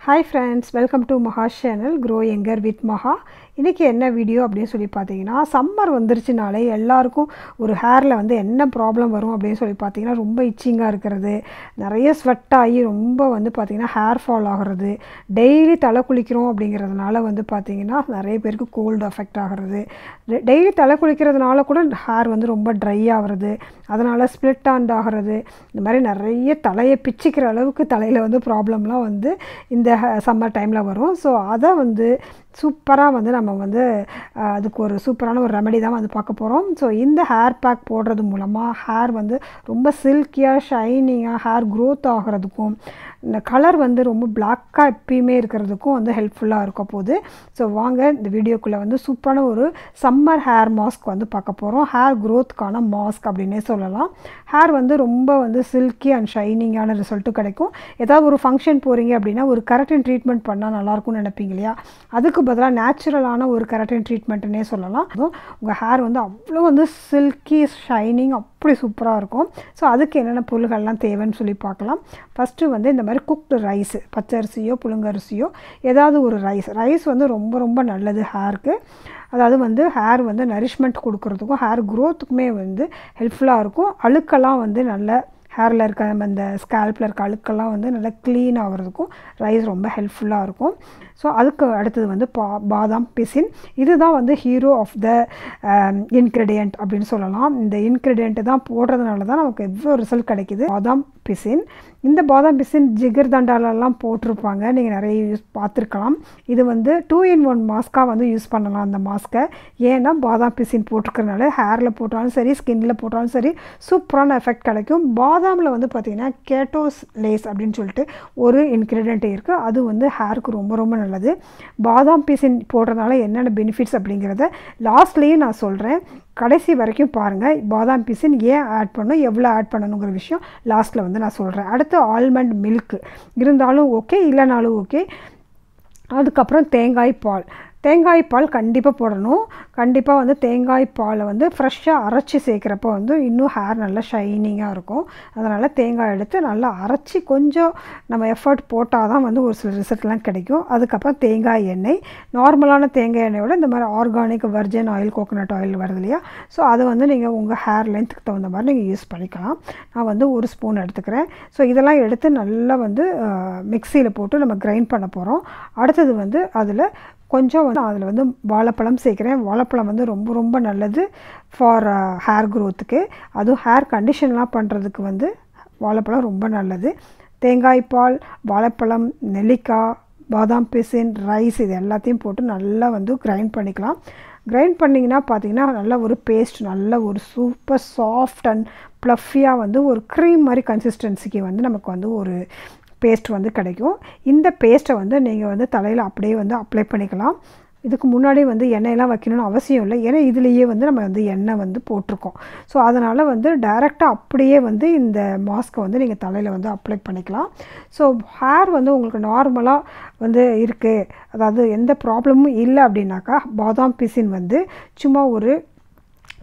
Hi friends, welcome to Maha's channel Grow Younger with Maha. இன்றைக்கி என்ன video அப்படின்னு சொல்லி பார்த்தீங்கன்னா, சம்மர் வந்துருச்சுனாலே எல்லாருக்கும் ஒரு ஹேரில் வந்து என்ன ப்ராப்ளம் வரும் அப்படின்னு சொல்லி பார்த்தீங்கன்னா, ரொம்ப இச்சிங்காக இருக்கிறது, நிறைய ஸ்வெட் ஆகி ரொம்ப வந்து பார்த்திங்கன்னா ஹேர் ஃபால் ஆகிறது, டெய்லி தலை குளிக்கிறோம் அப்படிங்கிறதுனால வந்து பார்த்திங்கன்னா நிறைய பேருக்கு கோல்டு அஃபெக்ட் ஆகிறது, டெய்லி தலை குளிக்கிறதுனால கூட ஹேர் வந்து ரொம்ப ட்ரை ஆகிறது, அதனால் ஸ்ப்ளிட் ஆண்ட் ஆகிறது, இந்த மாதிரி நிறைய தலையை பிச்சிக்கிற அளவுக்கு தலையில் வந்து ப்ராப்ளம்லாம் வந்து இந்த சம்மர் டைமில் வரும். ஸோ அதை வந்து சூப்பராக வந்து நம்ம வந்து அதுக்கு ஒரு சூப்பரான ஒரு ரெமெடி தான் வந்து பார்க்க போகிறோம். ஸோ இந்த ஹேர் பேக் போடுறது மூலமாக ஹேர் வந்து ரொம்ப சில்கியாக ஷைனிங்காக ஹேர் க்ரோத் ஆகிறதுக்கும், இந்த கலர் வந்து ரொம்ப பிளாக்காக எப்பயுமே இருக்கிறதுக்கும் வந்து ஹெல்ப்ஃபுல்லாக இருக்க போகுது. ஸோ வாங்க இந்த வீடியோக்குள்ளே வந்து சூப்பரான ஒரு சம்மர் ஹேர் மாஸ்க் வந்து பார்க்க போகிறோம். ஹேர் க்ரோத்துக்கான மாஸ்க் அப்படின்னே சொல்லலாம். ஹேர் வந்து ரொம்ப வந்து சில்கி அண்ட் ஷைனிங்கான ரிசல்ட்டும் கிடைக்கும். ஏதாவது ஒரு ஃபங்க்ஷன் போகிறீங்க அப்படின்னா ஒரு கெரட்டின் ட்ரீட்மெண்ட் பண்ணால் நல்லாயிருக்கும்னு நினைப்பீங்க இல்லையா, அதுக்கு பதிலாக நேச்சுரலான ஒரு கெரட்டின் ட்ரீட்மெண்ட்டுன்னே சொல்லலாம். அதுவும் உங்கள் ஹேர் வந்து அவ்வளோ வந்து சில்கி ஷைனிங் அப்படி சூப்பராக இருக்கும். ஸோ அதுக்கு என்னென்ன பொருள்கள்லாம் தேவைன்னு சொல்லி பார்க்கலாம். ஃபஸ்ட்டு வந்து இந்த மாதிரி குக்டு ரைஸ், பச்சரிசியோ புழுங்கரிசியோ ஏதாவது ஒரு ரைஸ் வந்து ரொம்ப ரொம்ப நல்லது ஹேருக்கு. அதாவது வந்து ஹேர் வந்து நரிஷ்மெண்ட் கொடுக்கறதுக்கும் ஹேர் க்ரோத்துக்குமே வந்து ஹெல்ப்ஃபுல்லாக இருக்கும். அழுக்கெல்லாம் வந்து நல்ல ஹேரில் இருக்க நம்ம இந்த ஸ்கேல்பில் இருக்க அழுக்கெல்லாம் வந்து நல்லா க்ளீன் ஆகிறதுக்கும் ரைஸ் ரொம்ப ஹெல்ப்ஃபுல்லாக இருக்கும். ஸோ அதுக்கு அடுத்தது வந்து பாதாம் பிசின். இதுதான் வந்து ஹீரோ ஆஃப் த இன்க்ரீடியண்ட் அப்படின்னு சொல்லலாம். இந்த இன்க்ரீடியண்ட்டு தான் போடுறதுனால தான் நமக்கு எவ்வளோ ரிசல்ட் கிடைக்கிது. பாதாம் பிசின், இந்த பாதாம் பிசின் ஜிகர் தண்டாலெல்லாம் போட்டிருப்பாங்க, நீங்கள் நிறைய பார்த்துருக்கலாம். இது வந்து 2-in-1 மாஸ்க்காக வந்து யூஸ் பண்ணலாம் அந்த மாஸ்க்கை. ஏன்னா பாதாம் பிசின் போட்டிருக்கிறதுனால ஹேரில் போட்டாலும் சரி ஸ்கின்னில் போட்டாலும் சரி சூப்பரான எஃபெக்ட் கிடைக்கும். பாதாமில் வந்து பார்த்திங்கன்னா கேட்டோஸ் லேஸ் அப்படின்னு சொல்லிட்டு ஒரு இன்க்ரீடியண்ட் இருக்குது, அது வந்து ஹேருக்கு ரொம்ப ரொம்ப நல்லது. பாதாம் பிசின் போடுறதுனால என்னென்ன பெனிஃபிட்ஸ் அப்படிங்கிறத லாஸ்ட்லேயும் நான் சொல்கிறேன், கடைசி வரைக்கும் பாருங்கள். பாதாம் பிசின் ஏன் ஆட் பண்ணணும், எவ்வளோ ஆட் பண்ணணுங்கிற விஷயம் லாஸ்ட்டில் வந்து நான் சொல்கிறேன். அடுத்து ஆல்மண்ட் மில்க் இருந்தாலும் ஓகே, இல்லைனாலும் ஓகே. அதுக்கப்புறம் தேங்காய் பால் கண்டிப்பாக போடணும். கண்டிப்பாக வந்து தேங்காய் பாலை வந்து ஃப்ரெஷ்ஷாக அரைச்சி சேர்க்குறப்ப வந்து இன்னும் ஹேர் நல்லா ஷைனிங்காக இருக்கும். அதனால் தேங்காய் எடுத்து நல்லா அரைச்சி கொஞ்சம் நம்ம எஃபர்ட் போட்டால் தான் வந்து ஒரு சில ரிசல்ட்லாம் கிடைக்கும். அதுக்கப்புறம் தேங்காய் எண்ணெய், நார்மலான தேங்காய் எண்ணெயோட இந்த மாதிரி organic virgin oil, coconut oil வருது இல்லையா, ஸோ அதை வந்து நீங்கள் உங்கள் ஹேர் லென்த்துக்கு தகுந்த மாதிரி நீங்கள் யூஸ் பண்ணிக்கலாம். நான் வந்து 1 ஸ்பூன் எடுத்துக்கிறேன். ஸோ இதெல்லாம் எடுத்து நல்லா வந்து மிக்சியில் போட்டு நம்ம கிரைண்ட் பண்ண போகிறோம். அடுத்தது வந்து அதில் கொஞ்சம் வந்து அதில் வந்து வாழைப்பழம் சேர்க்குறேன். வாழைப்பழம் வந்து ரொம்ப ரொம்ப நல்லது ஃபார் ஹேர் க்ரோத்துக்கு. அதுவும் ஹேர் கண்டிஷன்லாம் பண்ணுறதுக்கு வந்து வாழைப்பழம் ரொம்ப நல்லது. தேங்காய் பால், வாழைப்பழம், நெல்லிக்காய், பாதாம் பிசின், ரைஸ், இது எல்லாத்தையும் போட்டு நல்லா வந்து கிரைண்ட் பண்ணிக்கலாம். கிரைண்ட் பண்ணிங்கன்னா பார்த்திங்கன்னா நல்ல ஒரு பேஸ்ட், நல்ல ஒரு சூப்பர் சாஃப்ட் அண்ட் ப்ளஃபியாக வந்து ஒரு க்ரீம் மாதிரி கன்சிஸ்டன்சிக்கு வந்து நமக்கு வந்து ஒரு பேஸ்ட் வந்து கிடைக்கும். இந்த பேஸ்ட்டை வந்து நீங்கள் வந்து தலையில் அப்படியே வந்து அப்ளை பண்ணிக்கலாம். இதுக்கு முன்னாடி வந்து எண்ணெயெல்லாம் வைக்கணும்னு அவசியம் இல்லை, ஏன்னா இதுலேயே வந்து நம்ம வந்து எண்ணெய் வந்து போட்டிருக்கோம். ஸோ அதனால் வந்து டைரெக்டாக அப்படியே வந்து இந்த மாஸ்க்கை வந்து நீங்கள் தலையில் வந்து அப்ளை பண்ணிக்கலாம். ஸோ ஹேர் வந்து உங்களுக்கு நார்மலாக வந்து இருக்குது, அதாவது எந்த ப்ராப்ளமும் இல்லை அப்படின்னாக்கா பாதாம் பிசின் வந்து சும்மா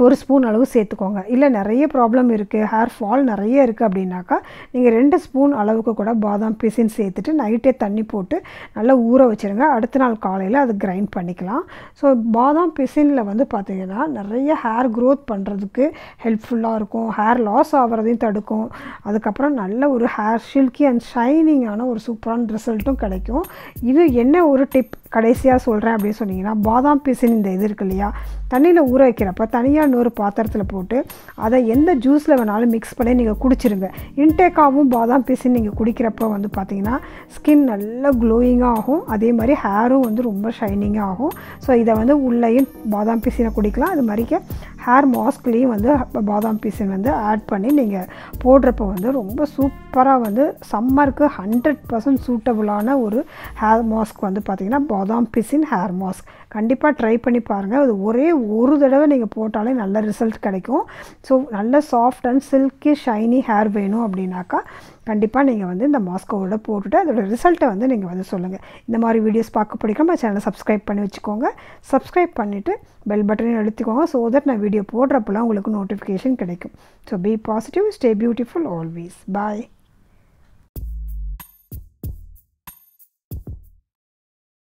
ஒரு ஸ்பூன் அளவு சேர்த்துக்கோங்க. இல்லை நிறைய ப்ராப்ளம் இருக்குது, ஹேர் ஃபால் நிறைய இருக்குது அப்படின்னாக்கா நீங்கள் 2 ஸ்பூன் அளவுக்கு கூட பாதாம் பிசின் சேர்த்துட்டு நைட்டே தண்ணி போட்டு நல்லா ஊற வச்சுருங்க. அடுத்த நாள் காலையில் அது கிரைண்ட் பண்ணிக்கலாம். ஸோ பாதாம் பிசினில் வந்து பார்த்திங்கன்னா நிறைய ஹேர் க்ரோத் பண்ணுறதுக்கு ஹெல்ப்ஃபுல்லாக இருக்கும், ஹேர் லாஸ் ஆகிறதையும் தடுக்கும். அதுக்கப்புறம் நல்ல ஒரு ஹேர் சில்கி அண்ட் ஷைனிங்கான ஒரு சூப்பரான ரிசல்ட்டும் கிடைக்கும். இது என்ன ஒரு டிப் கடைசியாக சொல்கிறேன் அப்படின்னு சொன்னீங்கன்னா, பாதாம் பிசின் இந்த இது இருக்கு இல்லையா, தண்ணியில் ஊற வைக்கிறப்ப தனியாக இன்னொரு பாத்திரத்தில் போட்டு அதை எந்த ஜூஸில் வேணாலும் மிக்ஸ் பண்ணி நீங்கள் குடிச்சிருங்க. இன்டேக்காகவும் பாதாம் பிசின் நீங்கள் குடிக்கிறப்ப வந்து பார்த்திங்கன்னா ஸ்கின் நல்லா க்ளோயிங்காக ஆகும், அதே மாதிரி ஹேரும் வந்து ரொம்ப ஷைனிங்காக ஆகும். ஸோ இதை வந்து உள்ளேயும் பாதாம் பிசினை குடிக்கலாம். அது மாதிரிக்க ஹேர் மாஸ்க்லேயும் வந்து பாதாம் பிசின் வந்து ஆட் பண்ணி நீங்கள் போடுறப்ப வந்து ரொம்ப சூப்பராக வந்து சம்மருக்கு 100% சூட்டபுளான ஒரு ஹேர் மாஸ்க் வந்து பார்த்திங்கன்னா பாதாம் பிசின் ஹேர் மாஸ்க். கண்டிப்பாக ட்ரை பண்ணி பாருங்கள். அது ஒரே ஒரு தடவை நீங்கள் போட்டாலே நல்ல ரிசல்ட் கிடைக்கும். ஸோ நல்ல soft and silky shiny hair வேணும் அப்படின்னாக்கா கண்டிப்பாக நீங்கள் வந்து இந்த மாஸ்கோட போட்டுட்டு அதோட ரிசல்ட்டை வந்து நீங்கள் வந்து சொல்லுங்கள். இந்த மாதிரி வீடியோஸ் பார்க்க பிடிக்காம சேனலை சப்ஸ்கிரைப் பண்ணி வச்சுக்கோங்க. சப்ஸ்கிரைப் பண்ணிவிட்டு பெல் பட்டனையும் அழுத்திக்கோங்க. ஸோ தட் நான் வீடியோ போடுறப்பெல்லாம் உங்களுக்கு நோட்டிஃபிகேஷன் கிடைக்கும். So be positive, stay beautiful always. Bye.